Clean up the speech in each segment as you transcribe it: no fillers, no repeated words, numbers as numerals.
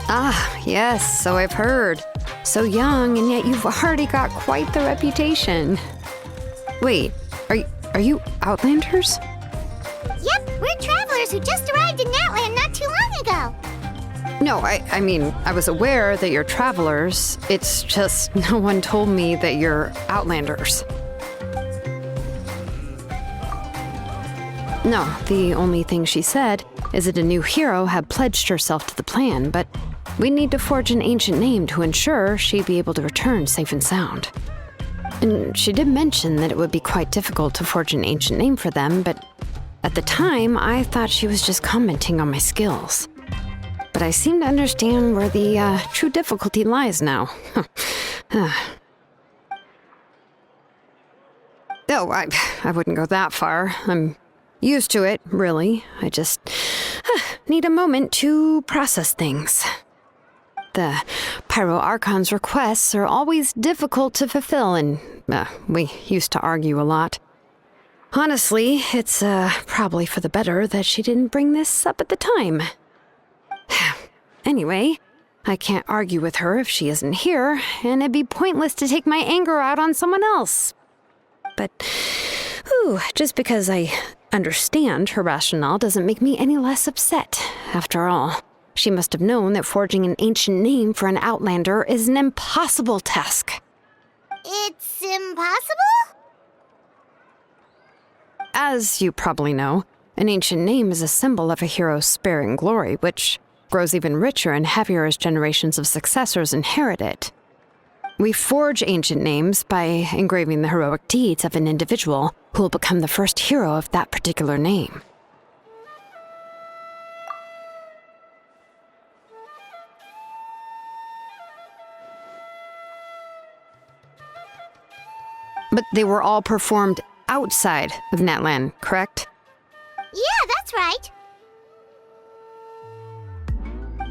Ah, yes, so I've heard. So young, and yet you've already got quite the reputation. Wait, are you Outlanders? Yep, we're travelers who just arrived in Natland not too long ago. No, I mean, I was aware that you're travelers. It's just no one told me that you're Outlanders. No, the only thing she said is that a new hero had pledged herself to the plan, but we'd need to forge an ancient name to ensure she'd be able to return safe and sound. And she did mention that it would be quite difficult to forge an ancient name for them, but at the time, I thought she was just commenting on my skills. But I seem to understand where the true difficulty lies now. Oh, I wouldn't go that far. I'm used to it, really. I just need a moment to process things. The Pyro Archon's requests are always difficult to fulfill, and we used to argue a lot. Honestly, it's probably for the better that she didn't bring this up at the time. Anyway, I can't argue with her if she isn't here, and it'd be pointless to take my anger out on someone else. But, just because I understand her rationale doesn't make me any less upset. After all, she must have known that forging an ancient name for an Outlander is an impossible task. It's impossible? As you probably know, an ancient name is a symbol of a hero's spirit and glory, which grows even richer and heavier as generations of successors inherit it. We forge ancient names by engraving the heroic deeds of an individual who will become the first hero of that particular name. But they were all performed outside of Natland, correct? Yeah, that's right.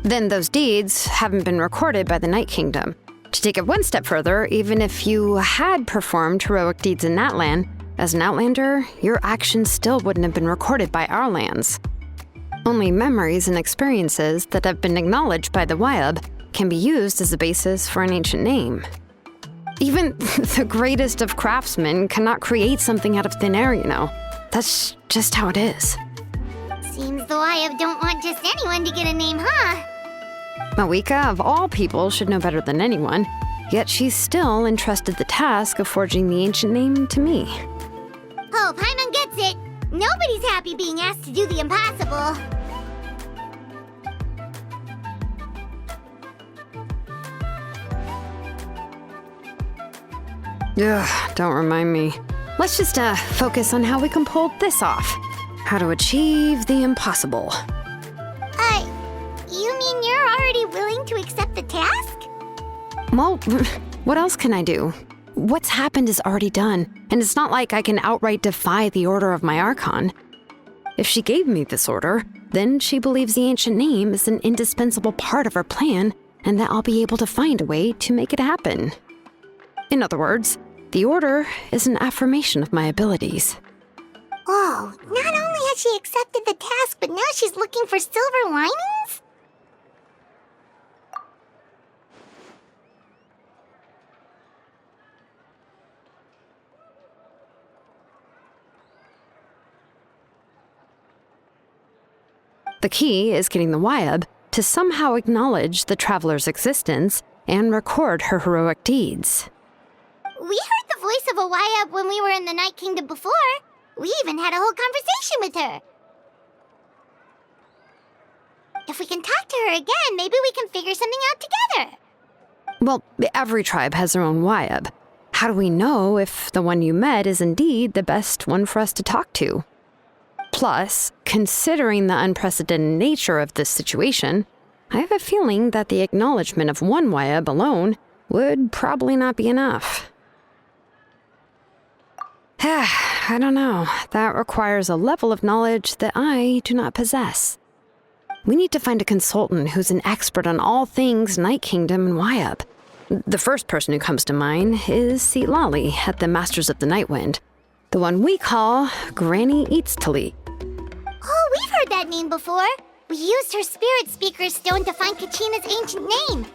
Then those deeds haven't been recorded by the Night Kingdom. To take it one step further, even if you had performed heroic deeds in Natland, as an Outlander, your actions still wouldn't have been recorded by our lands. Only memories and experiences that have been acknowledged by the Wyab can be used as a basis for an ancient name. Even the greatest of craftsmen cannot create something out of thin air, you know. That's just how it is. Seems the Wyab don't want just anyone to get a name, huh? Mawika, of all people, should know better than anyone, yet she's still entrusted the task of forging the ancient name to me. Oh, Paimon gets it. Nobody's happy being asked to do the impossible. Ugh, don't remind me. Let's just focus on how we can pull this off. How to achieve the impossible. You mean you're already willing to accept the task? Well, what else can I do? What's happened is already done, and it's not like I can outright defy the order of my Archon. If she gave me this order, then she believes the ancient name is an indispensable part of her plan, and that I'll be able to find a way to make it happen. In other words, the order is an affirmation of my abilities. Oh, not only has she accepted the task, but now she's looking for silver linings? The key is getting the Wyab to somehow acknowledge the traveler's existence and record her heroic deeds. We heard the voice of a Wyab when we were in the Night Kingdom before. We even had a whole conversation with her. If we can talk to her again, maybe we can figure something out together. Well, every tribe has their own Wyab. How do we know if the one you met is indeed the best one for us to talk to? Plus, considering the unprecedented nature of this situation, I have a feeling that the acknowledgement of one Wyab alone would probably not be enough. I don't know. That requires a level of knowledge that I do not possess. We need to find a consultant who's an expert on all things Night Kingdom and Wyab. The first person who comes to mind is Seatlali at the Masters of the Nightwind, the one we call Granny Eats to Lead. Oh, we've heard that name before. We used her spirit speaker stone to find Kachina's ancient name.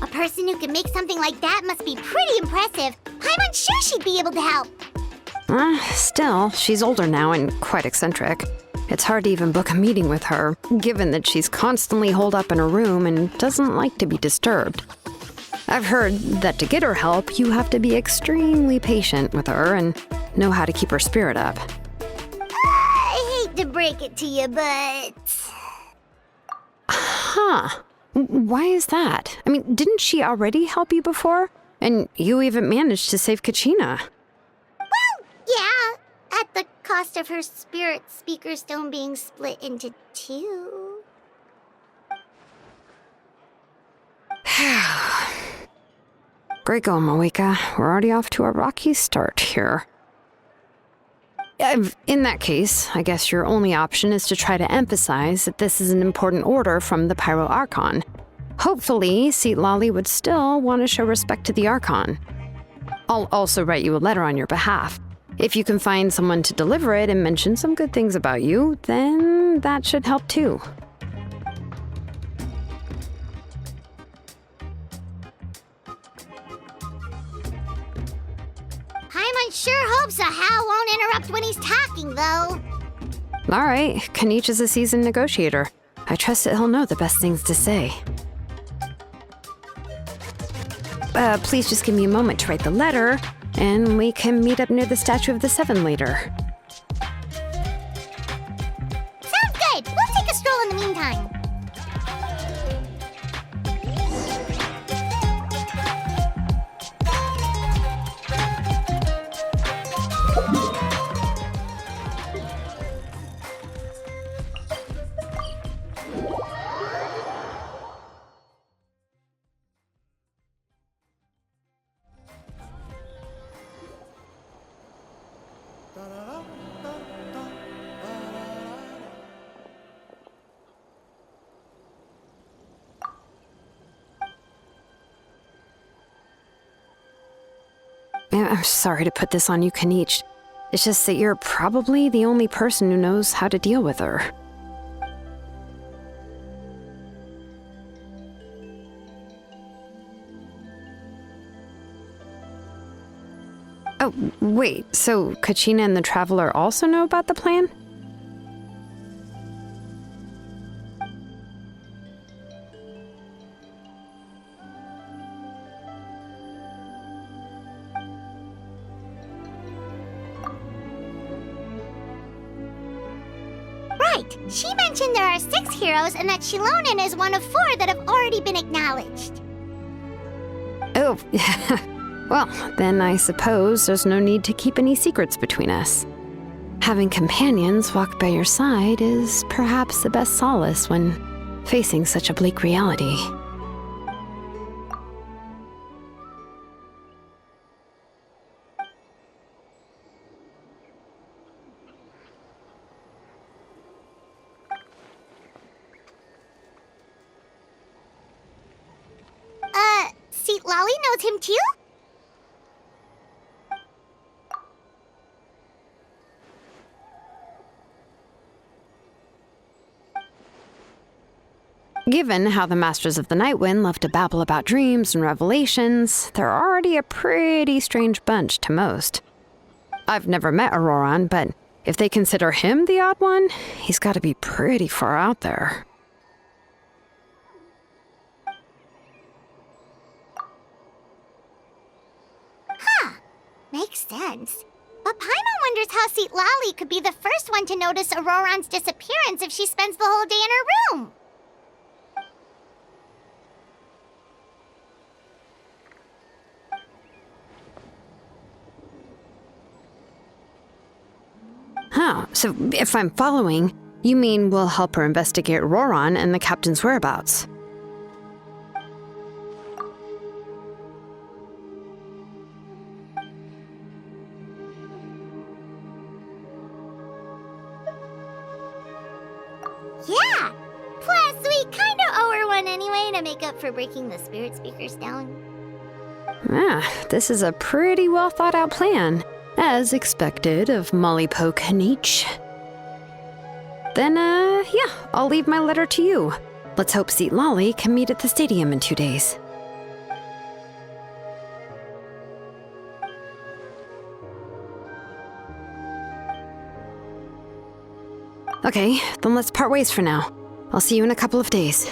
A person who can make something like that must be pretty impressive. I'm unsure she'd be able to help. Still, she's older now and quite eccentric. It's hard to even book a meeting with her, given that she's constantly holed up in her room and doesn't like to be disturbed. I've heard that to get her help, you have to be extremely patient with her and know how to keep her spirit up. I hate to break it to you, but... Huh. Why is that? I mean, didn't she already help you before? And you even managed to save Kachina. Well, yeah, at the cost of her spirit speaker stone being split into two. Great going, Moeka. We're already off to a rocky start here. In that case, I guess your only option is to try to emphasize that this is an important order from the Pyro Archon. Hopefully, Seat Lolly would still want to show respect to the Archon. I'll also write you a letter on your behalf. If you can find someone to deliver it and mention some good things about you, then that should help too. Paimon sure hopes a Hal won't interrupt when he's talking, though. All right, Kanich is a seasoned negotiator. I trust that he'll know the best things to say. Please just give me a moment to write the letter, and we can meet up near the Statue of the Seven later. Sounds good. We'll take a stroll in the meantime. I'm sorry to put this on you, Kanich. It's just that you're probably the only person who knows how to deal with her. Oh, wait, so Kachina and the Traveler also know about the plan? Right. She mentioned there are 6 heroes and that Shilonen is one of 4 that have already been acknowledged. Oh, well, then I suppose there's no need to keep any secrets between us. Having companions walk by your side is perhaps the best solace when facing such a bleak reality. Seat Lolly knows him too? Given how the Masters of the Night Wind love to babble about dreams and revelations, they're already a pretty strange bunch to most. I've never met Auroran, but if they consider him the odd one, he's got to be pretty far out there. Makes sense. But Paimon wonders how Seat Lolly could be the first one to notice Auroran's disappearance if she spends the whole day in her room. Huh, so if I'm following, you mean we'll help her investigate Auroran and the captain's whereabouts? Yeah! Plus, we kinda owe her one anyway to make up for breaking the spirit speakers down. This is a pretty well thought out plan, as expected of Molly Poke Kanich. Then, yeah, I'll leave my letter to you. Let's hope Seat Lolly can meet at the stadium in 2 days. Okay, then let's part ways for now. I'll see you in a couple of days.